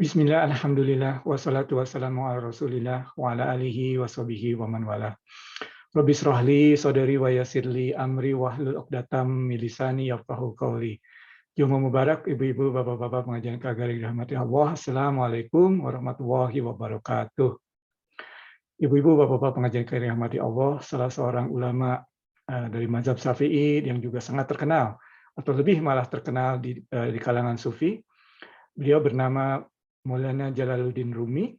Bismillah, alhamdulillah, wassalatu wassalamu ala rasulillah, wa ala alihi wa sahbihi wa man wala. Rabbi shrah li sadri wa yassir li amri wahlul 'uqdatam min lisani yafqahu qawli. Jumat Mubarak, ibu-ibu, bapak-bapak pengajian kagari dirahmati Allah. Assalamualaikum warahmatullahi wabarakatuh. Ibu-ibu, bapak-bapak pengajian kagari dirahmati Allah, salah seorang ulama dari mazhab Syafi'i yang juga sangat terkenal atau lebih malah terkenal di kalangan sufi. Beliau bernama Maulana Jalaluddin Rumi,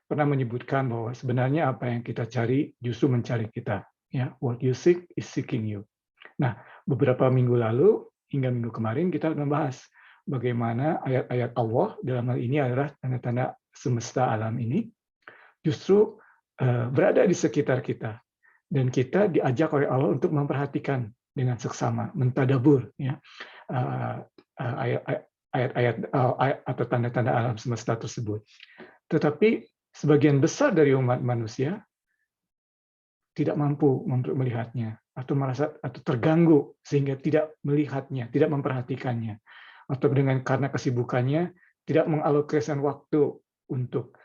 pernah menyebutkan bahwa sebenarnya apa yang kita cari justru mencari kita. Ya, what you seek is seeking you. Nah, beberapa minggu lalu hingga minggu kemarin kita membahas bagaimana ayat-ayat Allah dalam hal ini adalah tanda-tanda semesta alam ini justru berada di sekitar kita dan kita diajak oleh Allah untuk memperhatikan dengan seksama, mentadabur ya ayat-ayat atau tanda-tanda alam semesta tersebut. Tetapi sebagian besar dari umat manusia tidak mampu untuk melihatnya atau merasa atau terganggu sehingga tidak melihatnya, tidak memperhatikannya, atau karena kesibukannya tidak mengalokasikan waktu untuk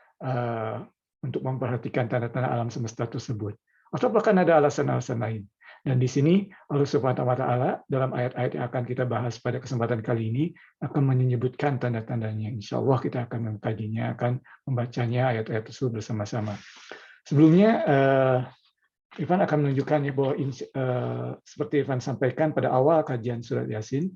memperhatikan tanda-tanda alam semesta tersebut. Atau bahkan ada alasan-alasan lain. Dan di sini Allah Subhanahu wa taala dalam ayat-ayat yang akan kita bahas pada kesempatan kali ini akan menyebutkan tanda-tandanya. Insya Allah kita akan mengkajinya, akan membacanya ayat-ayat tersebut bersama-sama. Sebelumnya Ivan akan menunjukkan ya bahwa seperti Ivan sampaikan pada awal kajian surat Yasin,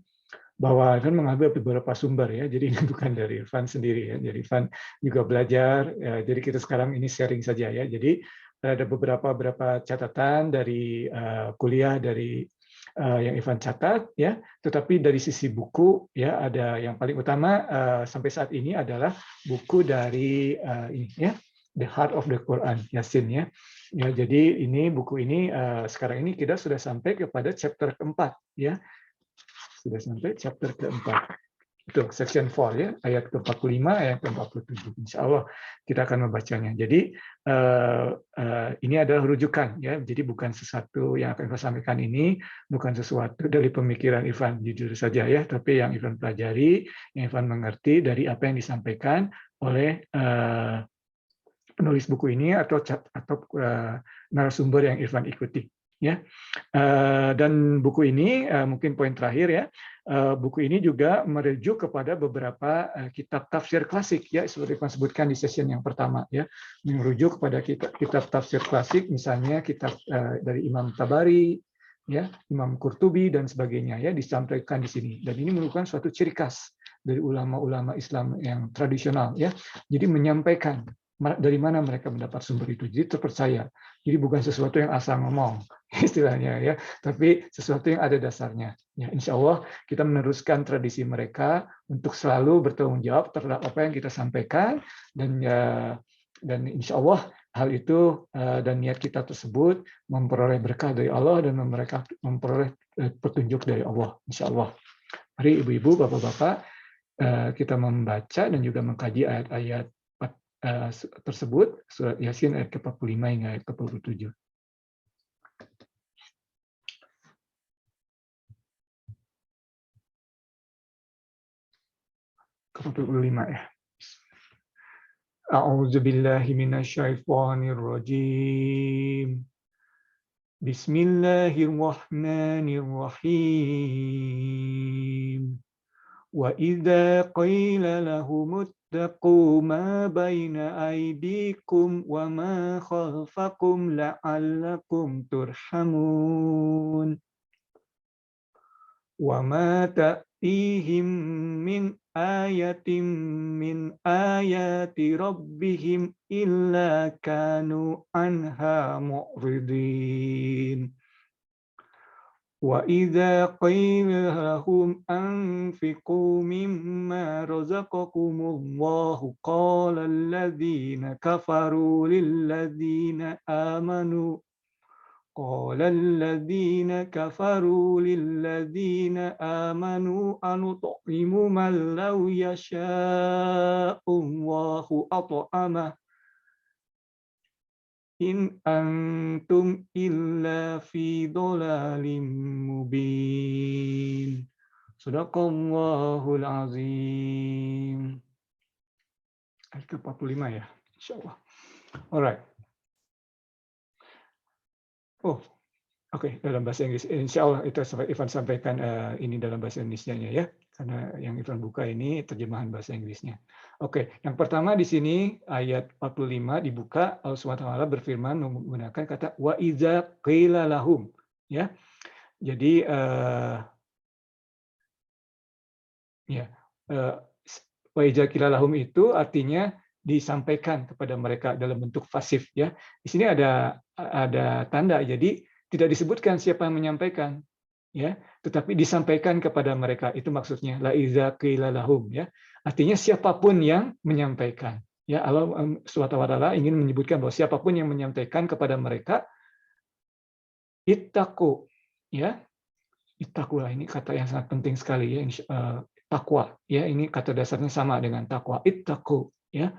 bahwa Ivan mengambil beberapa sumber ya, jadi ini bukan dari Ivan sendiri ya, jadi Ivan juga belajar, ya, jadi kita sekarang ini sharing saja ya. Jadi ada beberapa catatan dari kuliah dari yang Ivan catat ya, tetapi dari sisi buku ya ada yang paling utama sampai saat ini adalah buku dari ini ya, The Heart of the Quran Yasin ya. Ya, jadi ini buku ini sekarang ini kita sudah sampai kepada chapter keempat ya. Sudah sampai chapter keempat. Itu section 4 ya, ayat ke-45, ayat ke-47. Insya Allah kita akan membacanya. Jadi ini adalah rujukan ya. Jadi bukan sesuatu yang akan saya sampaikan ini bukan sesuatu dari pemikiran Ivan jujur saja ya, tapi yang Ivan pelajari, yang Ivan mengerti dari apa yang disampaikan oleh penulis buku ini atau narasumber yang Irfan ikuti ya. Dan buku ini mungkin poin terakhir ya, buku ini juga merujuk kepada beberapa kitab tafsir klasik ya, seperti Irfan sebutkan di session yang pertama ya, merujuk kepada kitab tafsir klasik, misalnya kitab dari Imam Tabari ya, Imam Qurtubi dan sebagainya ya, disampaikan di sini. Dan ini merupakan suatu ciri khas dari ulama-ulama Islam yang tradisional ya. Jadi menyampaikan dari mana mereka mendapat sumber itu, jadi terpercaya. Jadi bukan sesuatu yang asal ngomong istilahnya ya, tapi sesuatu yang ada dasarnya. Ya, insya Allah kita meneruskan tradisi mereka untuk selalu bertanggung jawab terhadap apa yang kita sampaikan, dan insya Allah hal itu dan niat kita tersebut memperoleh berkah dari Allah dan mereka memperoleh petunjuk dari Allah. Insya Allah. Mari ibu-ibu, bapak-bapak, kita membaca dan juga mengkaji ayat-ayat tersebut, surat Yasin ayat ke-45 hingga ayat ke-47. Ke-45 ya. A'udzu billahi minasyaitonir rajim. Bismillahirrahmanirrahim. Wa idza qila lahum ittaqu ma baina aydikum wa ma khalfakum la'allakum turhamun. Wa ma ta'tihim min ayatin min ayati rabbihim illa kanu anha mu'ridin. وَإِذَا قِيلَ لَهُمْ أَنْفِقُوا مِمَّا رَزَقَكُمُ اللَّهُ قَالَ الَّذِينَ كَفَرُوا لِلَّذِينَ آمَنُوا أَنُطْعِمُ مَنْ لَوْ يَشَاءُ اللَّهُ أَطْعَمَهُ In antum illa fi dhalalim mubin. Shadaqallahul azim. Ayat ke-45 ya, insyaallah. Alright. Oh, oke, dalam bahasa Inggris. Insyaallah itu Ivan sampaikan ini dalam bahasa Indonesianya ya, karena yang Ivan buka ini terjemahan bahasa Inggrisnya. Oke, yang pertama di sini ayat 45 dibuka, Allah Subhanahu wa taala berfirman menggunakan kata wa idza qila lahum, ya. Jadi ya, wa idza qila lahum itu artinya disampaikan kepada mereka dalam bentuk pasif ya. Di sini ada tanda, jadi tidak disebutkan siapa yang menyampaikan ya, tetapi disampaikan kepada mereka. Itu maksudnya la idza qila lahum ya. Artinya siapapun yang menyampaikan. Ya, Allah Subhanahu wa taala ingin menyebutkan bahwa siapapun yang menyampaikan kepada mereka ittaqu ya. Ittaqwa ini kata yang sangat penting sekali ya, takwa ya, ini kata dasarnya sama dengan takwa, ittaqu ya.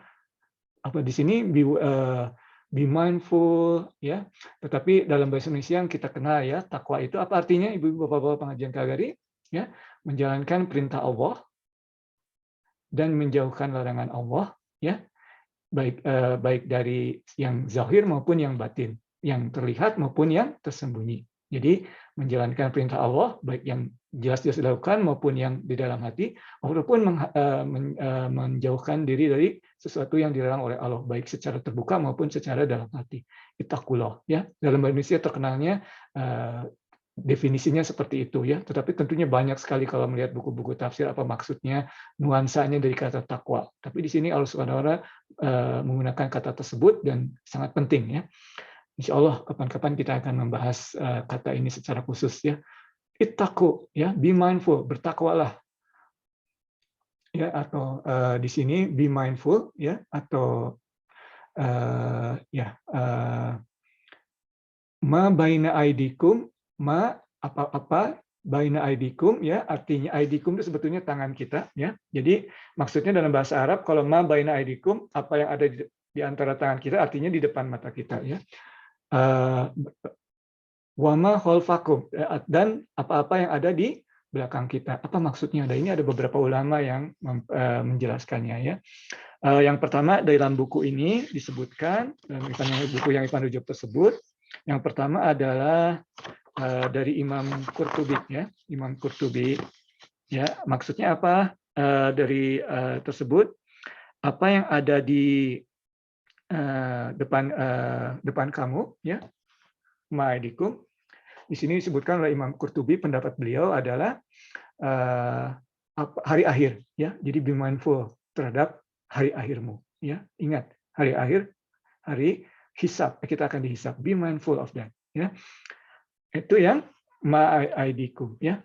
Apa di sini be mindful ya. Tetapi dalam bahasa Indonesia yang kita kenal ya, takwa itu apa artinya Ibu Bapak pengajian KGRI ya, menjalankan perintah Allah dan menjauhkan larangan Allah ya. Baik dari yang zahir maupun yang batin, yang terlihat maupun yang tersembunyi. Jadi menjalankan perintah Allah, baik yang jelas-jelas dilakukan maupun yang di dalam hati, ataupun menjauhkan diri dari sesuatu yang dilarang oleh Allah, baik secara terbuka maupun secara dalam hati. Ittaqullah ya. Dalam bahasa Indonesia terkenalnya definisinya seperti itu ya. Tetapi tentunya banyak sekali kalau melihat buku-buku tafsir apa maksudnya, nuansanya dari kata takwa. Tapi di sini Allah Subhanahu wa taala menggunakan kata tersebut dan sangat penting ya. Insya Allah kapan-kapan kita akan membahas kata ini secara khusus ya. Ittaqu ya, be mindful, bertakwalah. Ya, atau di sini be mindful ya, atau ma baina aidikum, ma apa-apa baina aidikum ya, artinya aidikum itu sebetulnya tangan kita ya. Jadi maksudnya dalam bahasa Arab kalau ma baina aidikum, apa yang ada di antara tangan kita artinya di depan mata kita ya. Wama khalfakum, dan apa-apa yang ada di belakang kita. Apa maksudnya? Ini ada beberapa ulama yang menjelaskannya ya. Yang pertama dalam buku ini disebutkan, buku yang Ivan rujuk tersebut, yang pertama adalah dari Imam Qurtubi ya, Imam Qurtubi ya. Maksudnya apa dari tersebut? Apa yang ada di depan kamu ya, ma'aidikum. Di sini disebutkan oleh Imam Qurtubi, pendapat beliau adalah hari akhir ya. Jadi be mindful terhadap hari akhirmu ya. Ingat, hari akhir, hari hisab, kita akan dihisab. Be mindful of that ya. Itu yang ma'aidikum ya.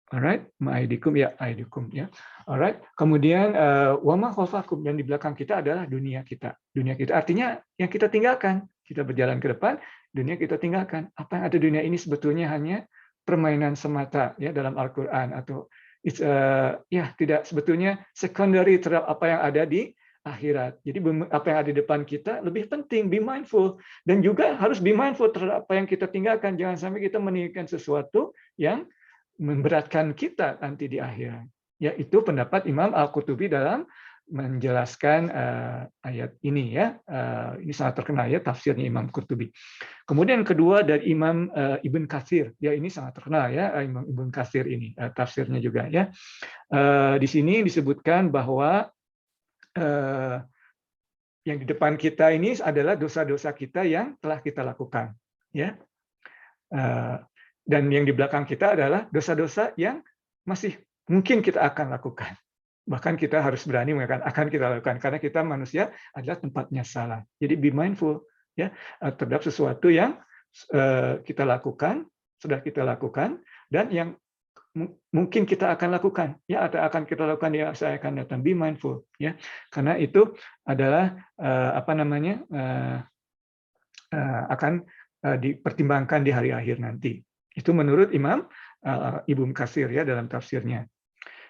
Alright, ma'aidikum ya, aidikum ya. Alright. Kemudian wama khalfakum, yang di belakang kita adalah dunia kita. Dunia kita artinya yang kita tinggalkan. Kita berjalan ke depan, dunia kita tinggalkan. Apa yang ada di dunia ini sebetulnya hanya permainan semata ya dalam Al-Qur'an, atau tidak, sebetulnya secondary terhadap apa yang ada di akhirat. Jadi apa yang ada di depan kita lebih penting, be mindful, dan juga harus be mindful terhadap apa yang kita tinggalkan. Jangan sampai kita meninggalkan sesuatu yang memberatkan kita nanti di akhirat. Ya, itu pendapat Imam Al-Qurtubi dalam menjelaskan ayat ini ya. Ini sangat terkenal ya tafsirnya Imam Qurtubi. Kemudian kedua dari Imam Ibn Katsir. Ya, ini sangat terkenal ya Imam Ibn Katsir ini tafsirnya juga ya. Di sini disebutkan bahwa yang di depan kita ini adalah dosa-dosa kita yang telah kita lakukan ya. Dan yang di belakang kita adalah dosa-dosa yang masih mungkin kita akan lakukan. Bahkan kita harus berani mengatakan akan kita lakukan, karena kita manusia adalah tempatnya salah. Jadi be mindful ya terhadap sesuatu yang kita lakukan, sudah kita lakukan, dan yang mungkin kita akan lakukan ya, atau akan kita lakukan yang saya akan datang. Be mindful ya, karena itu adalah akan dipertimbangkan di hari akhir nanti. Itu menurut Imam Ibnu Katsir ya dalam tafsirnya.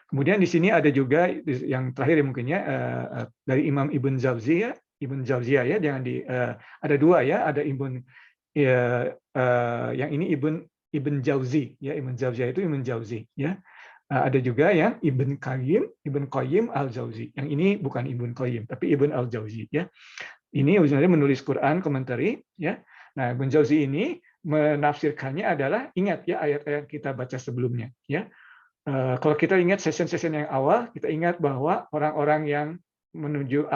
Kemudian di sini ada juga yang terakhir mungkin ya dari Imam Ibn Jauziyah ya, ada dua ya, ada yang ini Ibn Jauzi ya, Ibn Jauziyah itu Ibn Jauzi ya. Ada juga yang Ibn Qayyim al-Jauzi. Yang ini bukan Ibn Qayyim, tapi Ibn al-Jauzi. Ya, ini sebenarnya menulis Quran, komentari. Ya, nah Ibn Jauzi ini menafsirkannya adalah ingat ya ayat-ayat kita baca sebelumnya. Ya, kalau kita ingat session-session yang awal, kita ingat bahwa orang-orang yang menuju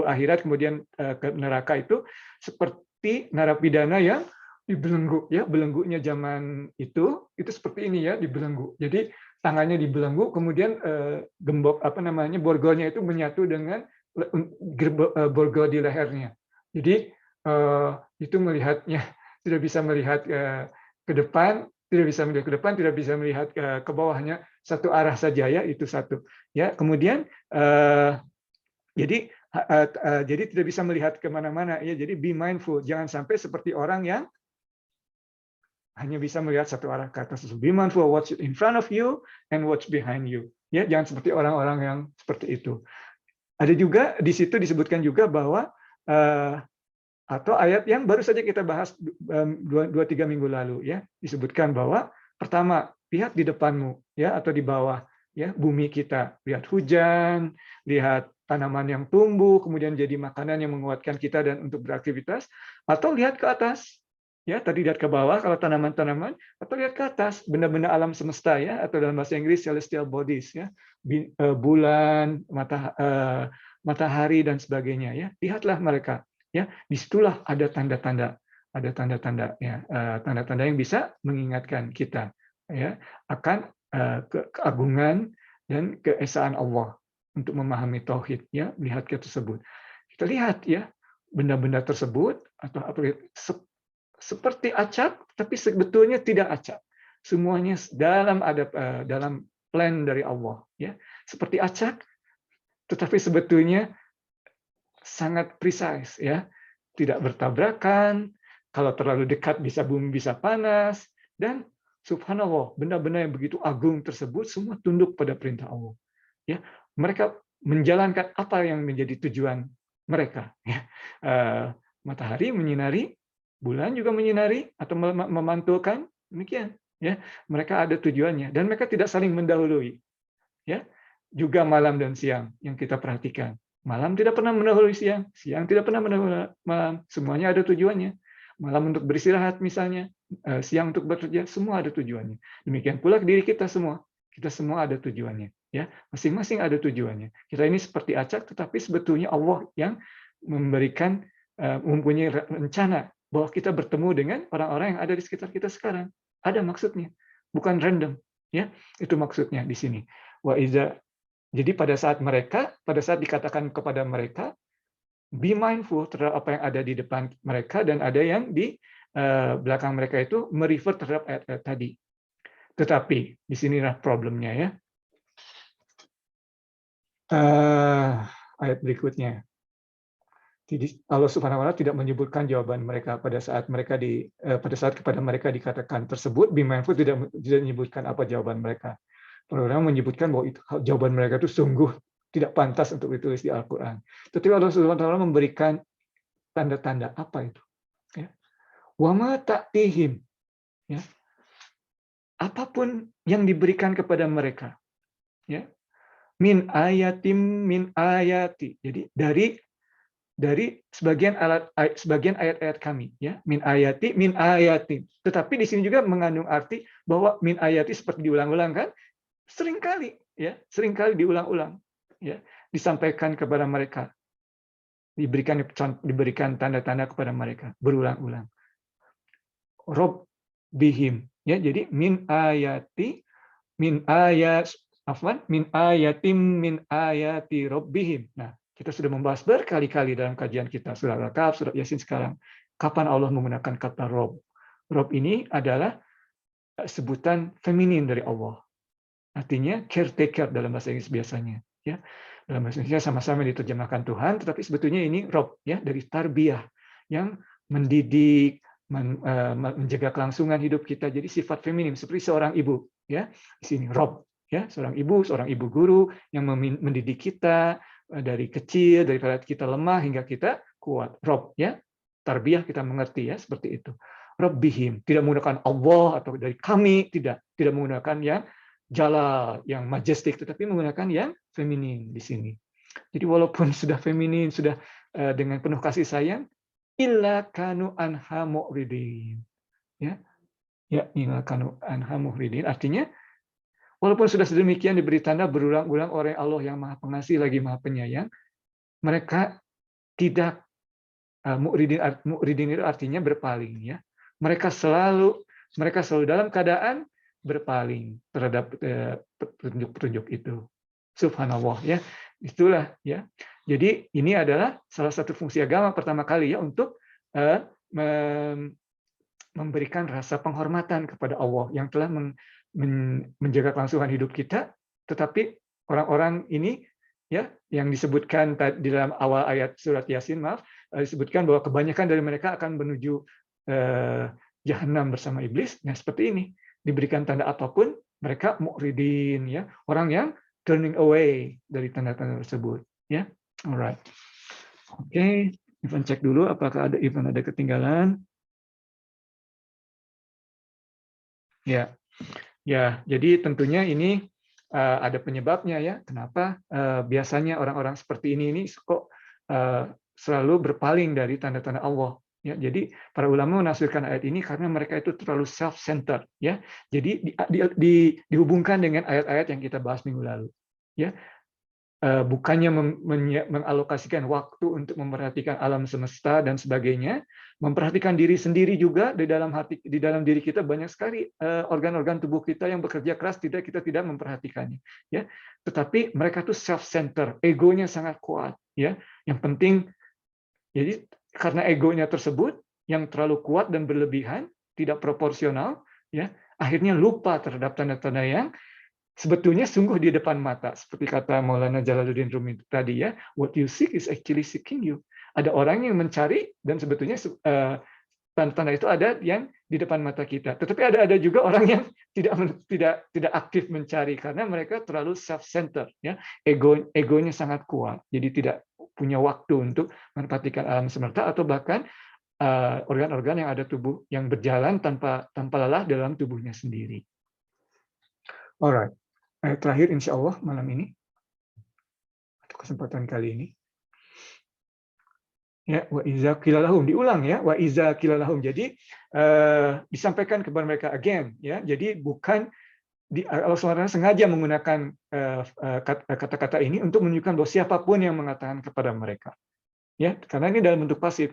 akhirat kemudian ke neraka itu seperti narapidana yang dibelenggu, ya belenggunya zaman itu seperti ini ya, dibelenggu. Jadi tangannya dibelenggu, kemudian gembok borgolnya itu menyatu dengan borgol di lehernya. Jadi itu melihatnya tidak bisa melihat ke depan, tidak bisa melihat ke bawahnya, satu arah saja ya, itu satu. Ya, kemudian jadi tidak bisa melihat kemana-mana ya. Jadi be mindful, jangan sampai seperti orang yang hanya bisa melihat satu arah ke atas. Be mindful of what's in front of you and what's behind you. Ya, jangan seperti orang-orang yang seperti itu. Ada juga di situ disebutkan juga bahwa atau ayat yang baru saja kita bahas 2-3 minggu lalu ya, disebutkan bahwa pertama, lihat di depanmu ya atau di bawah ya, bumi kita, lihat hujan, lihat tanaman yang tumbuh kemudian jadi makanan yang menguatkan kita dan untuk beraktivitas, atau lihat ke atas. Ya, tadi lihat ke bawah kalau tanaman-tanaman, atau lihat ke atas benda-benda alam semesta ya, atau dalam bahasa Inggris celestial bodies ya, bulan, matahari dan sebagainya ya. Lihatlah mereka. Ya, disitulah ada tanda-tanda ya, tanda-tanda yang bisa mengingatkan kita ya akan keagungan dan keesaan Allah untuk memahami tauhid ya, melihat ke tersebut. Kita lihat ya benda-benda tersebut atau seperti acak tapi sebetulnya tidak acak. Semuanya dalam plan dari Allah ya. Seperti acak tetapi sebetulnya sangat precise ya, tidak bertabrakan. Kalau terlalu dekat bumi bisa panas, dan subhanallah benda-benda yang begitu agung tersebut semua tunduk pada perintah Allah. Ya, mereka menjalankan apa yang menjadi tujuan mereka. Ya. Matahari menyinari, bulan juga menyinari atau memantulkan, demikian. Ya, mereka ada tujuannya dan mereka tidak saling mendahului. Ya, juga malam dan siang yang kita perhatikan. Malam tidak pernah mendahului siang, siang tidak pernah mendahului malam. Semuanya ada tujuannya. Malam untuk beristirahat misalnya, siang untuk bekerja, semua ada tujuannya. Demikian pula diri kita semua ada tujuannya. Ya, masing-masing ada tujuannya. Kita ini seperti acak, tetapi sebetulnya Allah yang memberikan, mempunyai rencana bahwa kita bertemu dengan orang-orang yang ada di sekitar kita sekarang. Ada maksudnya, bukan random. Ya, itu maksudnya di sini. Jadi pada saat dikatakan kepada mereka, be mindful terhadap apa yang ada di depan mereka dan ada yang di belakang mereka itu merefer terhadap ayat-ayat tadi. Tetapi di sinilah problemnya ya. Ayat berikutnya. Jadi Allah Subhanahu wa taala tidak menyebutkan jawaban mereka pada saat kepada mereka dikatakan tersebut, be mindful tidak menyebutkan apa jawaban mereka. Orang menyebutkan bahwa itu, jawaban mereka itu sungguh tidak pantas untuk ditulis di Al-Quran. Tetapi Allah Subhanahu wa taala memberikan tanda-tanda apa itu? Ya. Wa ma ta'tihim. Ya. Apapun yang diberikan kepada mereka. Ya. Min ayati. Jadi dari sebagian ayat-ayat kami, ya, min ayati. Tetapi di sini juga mengandung arti bahwa min ayati seperti diulang-ulang kan, seringkali diulang-ulang, ya, disampaikan kepada mereka, diberikan tanda-tanda kepada mereka berulang-ulang. Rob bihim, ya, jadi min ayatim min ayati robbihim. Nah, kita sudah membahas berkali-kali dalam kajian kita surah Al-Kahf, surah Yasin sekarang. Kapan Allah menggunakan kata Rob? Rob ini adalah sebutan feminin dari Allah. Artinya caretaker dalam bahasa Inggris biasanya. Ya, dalam bahasa Indonesia sama-sama diterjemahkan Tuhan, tetapi sebetulnya ini Rob, ya, dari tarbiyah yang mendidik, menjaga kelangsungan hidup kita. Jadi sifat feminim seperti seorang ibu, ya. Di sini Rob, ya, seorang ibu guru yang mendidik kita dari kecil, dari kita lemah hingga kita kuat. Rob, ya. Tarbiyah kita mengerti ya seperti itu. Rabbihim, tidak menggunakan Allah atau dari kami, tidak menggunakan yang jalal, yang majestik, tetapi menggunakan yang feminin di sini. Jadi walaupun sudah feminin, sudah dengan penuh kasih sayang, illa kanu anha mu'ridin. Ya, ya illa kanu anha mu'ridin. Artinya walaupun sudah sedemikian diberi tanda berulang-ulang oleh Allah yang Maha Pengasih lagi Maha Penyayang, mereka tidak mu'ridin itu artinya berpaling ya. Mereka selalu dalam keadaan berpaling terhadap petunjuk-petunjuk itu. Subhanallah ya. Itulah ya. Jadi ini adalah salah satu fungsi agama pertama kali ya untuk memberikan rasa penghormatan kepada Allah yang telah menjaga kelangsungan hidup kita, tetapi orang-orang ini ya yang disebutkan di dalam awal ayat surat Yasin, disebutkan bahwa kebanyakan dari mereka akan menuju jahanam bersama iblis. Nah, seperti ini, diberikan tanda apapun mereka mu'ridin ya, orang yang turning away dari tanda-tanda tersebut ya. Alright. Oke, Ivan cek dulu apakah Ivan ada ketinggalan. Ya. Ya, jadi tentunya ini ada penyebabnya ya. Kenapa biasanya orang-orang seperti ini kok selalu berpaling dari tanda-tanda Allah. Ya, jadi para ulama menafsirkan ayat ini karena mereka itu terlalu self-centered. Ya, jadi dihubungkan dengan ayat-ayat yang kita bahas minggu lalu. Ya, bukannya mengalokasikan waktu untuk memperhatikan alam semesta dan sebagainya, memperhatikan diri sendiri juga. Di dalam diri kita banyak sekali organ-organ tubuh kita yang bekerja keras, kita tidak memperhatikannya ya. Tetapi mereka tuh self-center, egonya sangat kuat ya. Yang penting, jadi karena egonya tersebut yang terlalu kuat dan berlebihan, tidak proporsional ya, akhirnya lupa terhadap tanda-tanda yang sebetulnya sungguh di depan mata, seperti kata Maulana Jalaluddin Rumi tadi ya, what you seek is actually seeking you. Ada orang yang mencari dan sebetulnya tanda-tanda itu ada yang di depan mata kita. Tetapi ada juga orang yang tidak aktif mencari karena mereka terlalu self-centered ya, egonya sangat kuat. Jadi tidak punya waktu untuk memperhatikan alam semesta atau bahkan organ-organ yang ada tubuh yang berjalan tanpa lelah dalam tubuhnya sendiri. Alright. Ayat terakhir insya Allah malam ini atau kesempatan kali ini ya, wa iza qila lahum, diulang ya, wa iza qila lahum. Jadi disampaikan kepada mereka again ya. Jadi bukan Allah SWT sengaja menggunakan kata-kata ini untuk menunjukkan bahwa siapapun yang mengatakan kepada mereka ya, karena ini dalam bentuk pasif.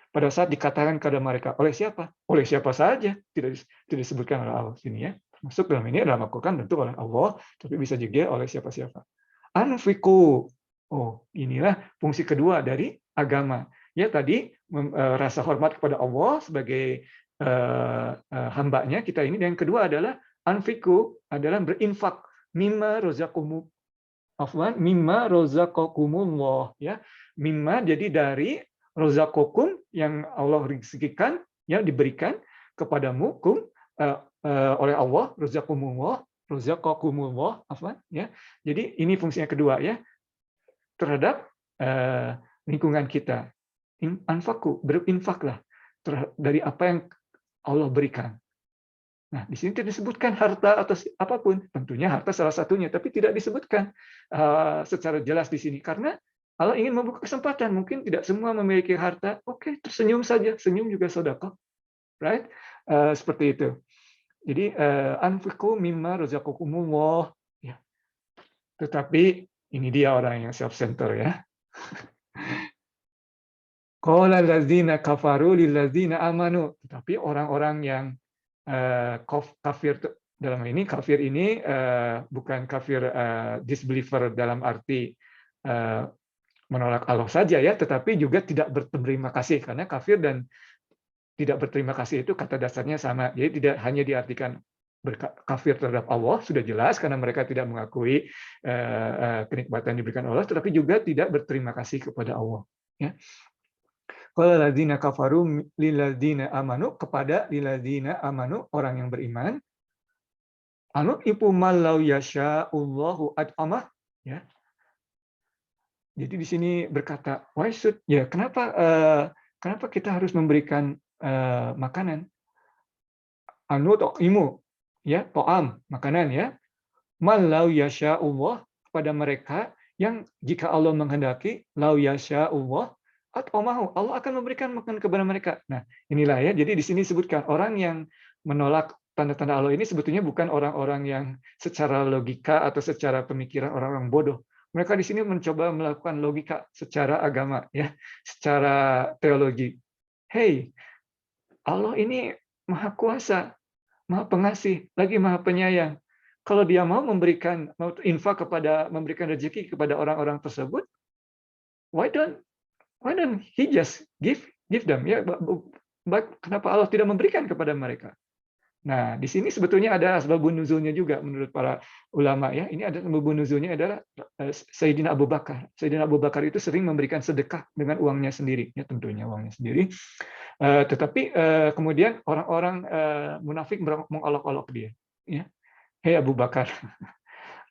Pada saat dikatakan kepada mereka oleh siapa? Oleh siapa saja, tidak disebutkan oleh Allah sini ya. Masuk dalam ini adalah Al-Quran tentu oleh Allah, tapi bisa juga oleh siapa-siapa. Anfiku. Oh, inilah fungsi kedua dari agama. Ya, tadi rasa hormat kepada Allah sebagai hambanya kita ini. Dan yang kedua adalah anfiku, adalah berinfak. Mimma rozaqakumullah ya. Mimma jadi dari rozaqakum yang Allah rezekikan ya, diberikan kepadamu oleh Allah, rozaqakumullah ya. Jadi ini fungsinya kedua ya, terhadap lingkungan kita. Anfaku, berinfaklah dari apa yang Allah berikan. Nah, di sini tidak disebutkan harta atau apapun, tentunya harta salah satunya, tapi tidak disebutkan secara jelas di sini karena Allah ingin membuka kesempatan. Mungkin tidak semua memiliki harta, oke, tersenyum saja, senyum juga sedekah, right? Seperti itu. Jadi anfiqu mimma razaqakumullah ya. Tetapi ini dia orang yang self-center ya. Qala allazina kafaru lil ladzina amanu. Tetapi orang-orang yang kafir dalam ini, kafir ini bukan kafir disbeliever dalam arti menolak Allah saja ya, tetapi juga tidak berterima kasih, karena kafir dan tidak berterima kasih itu kata dasarnya sama. Jadi tidak hanya diartikan kafir terhadap Allah, sudah jelas karena mereka tidak mengakui kenikmatan yang diberikan Allah, tetapi juga tidak berterima kasih kepada Allah. Ya. Qala ladzina kafaru lilladzina amanu, kepada lilladzina amanu, orang yang beriman. Anu ipu malau yasha'ullahu ad'amah ya. Jadi di sini berkata, why should ya, kenapa kita harus memberikan makanan? Anu to'imu ya, to'am, makanan ya. Malau yasha'ullah, kepada mereka yang jika Allah menghendaki, lau yasha'ullah, atau mau Allah akan memberikan makan kepada mereka. Nah, inilah ya. Jadi di sini disebutkan orang yang menolak tanda-tanda Allah ini sebetulnya bukan orang-orang yang secara logika atau secara pemikiran orang-orang bodoh. Mereka di sini mencoba melakukan logika secara agama, ya, secara teologi. Hey, Allah ini Maha Kuasa, Maha Pengasih, lagi Maha Penyayang. Kalau Dia mau memberikan, mau infak kepada, memberikan rezeki kepada orang-orang tersebut, why don't He just give them, ya? Kenapa Allah tidak memberikan kepada mereka? Nah, di sini sebetulnya ada asbabun nuzulnya juga menurut para ulama, ya. Ini ada asbabun nuzulnya adalah Sayyidina Abu Bakar. Sayyidina Abu Bakar itu sering memberikan sedekah dengan uangnya sendiri, ya, tentunya uangnya sendiri. Tetapi kemudian orang-orang munafik mengolok-olok dia, ya. Hei Abu Bakar,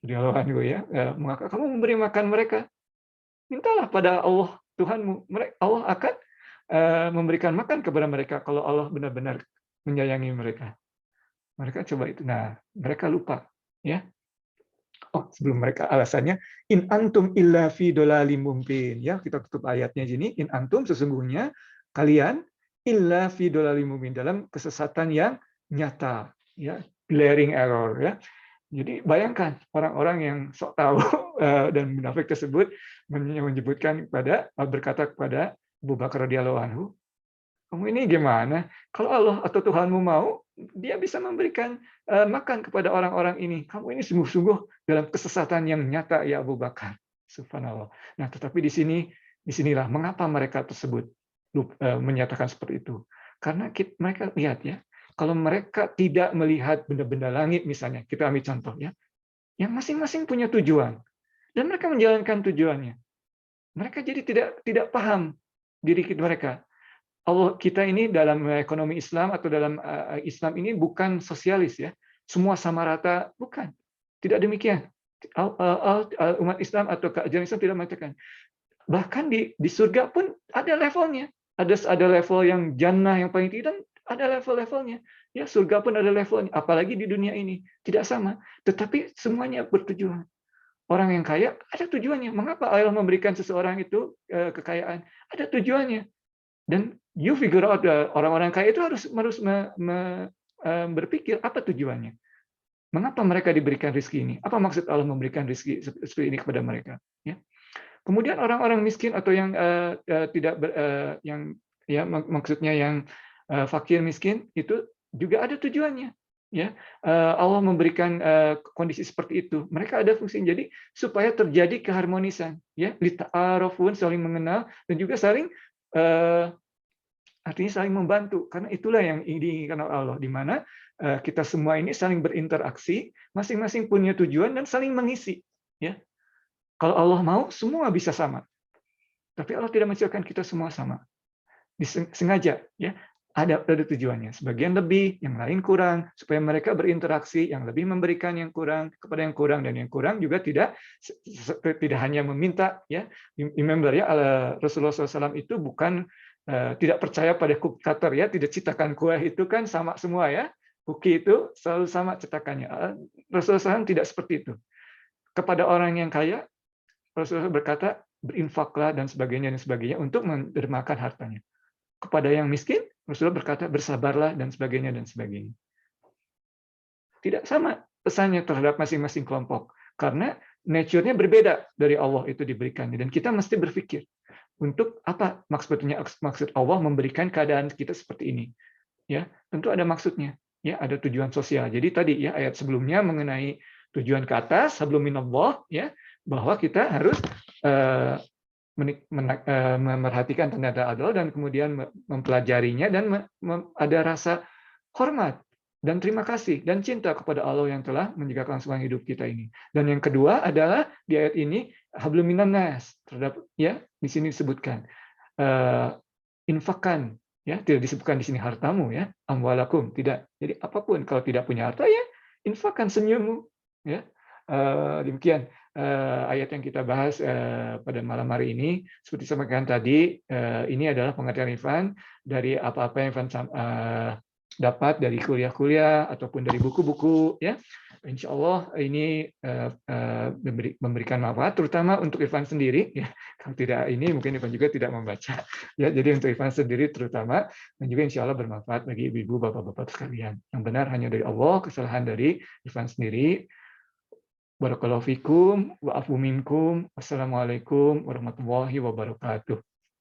radhiyallahu anhu, ya, mengapa kamu memberi makan mereka? Mintalah pada Allah Tuhanmu, Allah akan memberikan makan kepada mereka kalau Allah benar-benar menyayangi mereka. Mereka coba itu. Nah, mereka lupa, ya. Oh, sebelum mereka alasannya in antum illa fi dolalim mubin, ya. Kita tutup ayatnya gini, in antum sesungguhnya kalian illa fi dolalim mubin, dalam kesesatan yang nyata, ya, glaring error, ya. Jadi bayangkan orang-orang yang sok tahu dan munafik tersebut menyebutkan berkata kepada Abu Bakar radhiyallahu anhu, kamu ini gimana? Kalau Allah atau Tuhanmu mau, Dia bisa memberikan makan kepada orang-orang ini. Kamu ini sungguh-sungguh dalam kesesatan yang nyata, ya Abu Bakar. Subhanallah. Nah, tetapi disinilah mengapa mereka tersebut menyatakan seperti itu. Karena mereka lihat, ya, kalau mereka tidak melihat benda-benda langit misalnya, kita ambil contoh, ya, yang masing-masing punya tujuan dan mereka menjalankan tujuannya. Mereka jadi tidak paham diri mereka. Allah kita ini dalam ekonomi Islam atau dalam Islam ini bukan sosialis, ya. Semua sama rata, bukan. Tidak demikian. Umat Islam atau ajaran Islam tidak mengatakan. Bahkan di surga pun ada levelnya. Ada level yang jannah yang paling tinggi dan ada level-levelnya. Ya, surga pun ada levelnya. Apalagi di dunia ini tidak sama. Tetapi semuanya bertujuan. Orang yang kaya ada tujuannya. Mengapa Allah memberikan seseorang itu kekayaan? Ada tujuannya. Dan you figure out, orang-orang kaya itu harus berpikir apa tujuannya. Mengapa mereka diberikan rezeki ini? Apa maksud Allah memberikan rezeki seperti ini kepada mereka? Ya. Kemudian orang-orang miskin atau yang maksudnya yang fakir miskin itu juga ada tujuannya. Ya, Allah memberikan kondisi seperti itu. Mereka ada fungsi jadi supaya terjadi keharmonisan. Ya, lita'arufun, saling mengenal dan juga saling artinya saling membantu, karena itulah yang diinginkan oleh Allah, di mana kita semua ini saling berinteraksi, masing-masing punya tujuan dan saling mengisi. Ya, kalau Allah mau semua bisa sama, tapi Allah tidak menciptakan kita semua sama. Sengaja, ya, ada tujuannya. Sebagian lebih, yang lain kurang, supaya mereka berinteraksi, yang lebih memberikan yang kurang kepada yang kurang, dan yang kurang juga tidak hanya meminta. Ya, remember, ya, Rasulullah SAW itu bukan tidak percaya pada cookie cutter, ya, tidak cetakan kue itu kan sama semua, ya, cookie itu selalu sama cetakannya. Rasulullah SAW tidak seperti itu. Kepada orang yang kaya, Rasulullah berkata berinfaklah dan sebagainya untuk mendermakan hartanya. Kepada yang miskin, Rasulullah berkata bersabarlah dan sebagainya dan sebagainya. Tidak sama pesannya terhadap masing-masing kelompok, karena nature-nya berbeda dari Allah itu diberikannya, dan kita mesti berpikir untuk apa maksud Allah memberikan keadaan kita seperti ini. Ya, tentu ada maksudnya. Ya, ada tujuan sosial. Jadi tadi, ya, ayat sebelumnya mengenai tujuan ke atas, hablum minallah, ya, bahwa kita harus memerhatikan tanda-tanda Allah dan kemudian mempelajarinya dan ada rasa hormat dan terima kasih dan cinta kepada Allah yang telah menjaga kelangsungan hidup kita ini. Dan yang kedua adalah di ayat ini hablum minan nas, terhadap, ya, di sini disebutkan infakkan, ya, tidak disebutkan di sini hartamu, ya, amwalakum, tidak. Jadi apapun, kalau tidak punya harta, ya, infakkan senyummu, ya. Demikian ayat yang kita bahas pada malam hari ini. Seperti saya sampaikan tadi, ini adalah pengertian Irfan dari apa-apa yang Irfan dapat dari kuliah-kuliah ataupun dari buku-buku, ya. Insya Allah ini memberikan manfaat, terutama untuk Irfan sendiri. Ya. Kalau tidak ini, mungkin Irfan juga tidak membaca. Ya, jadi untuk Irfan sendiri terutama, dan juga insya Allah bermanfaat bagi ibu-ibu, bapak-bapak sekalian. Yang benar hanya dari Allah, kesalahan dari Irfan sendiri. Barakallahu fikum, wa'afu minkum. Wassalamualaikum warahmatullahi wabarakatuh.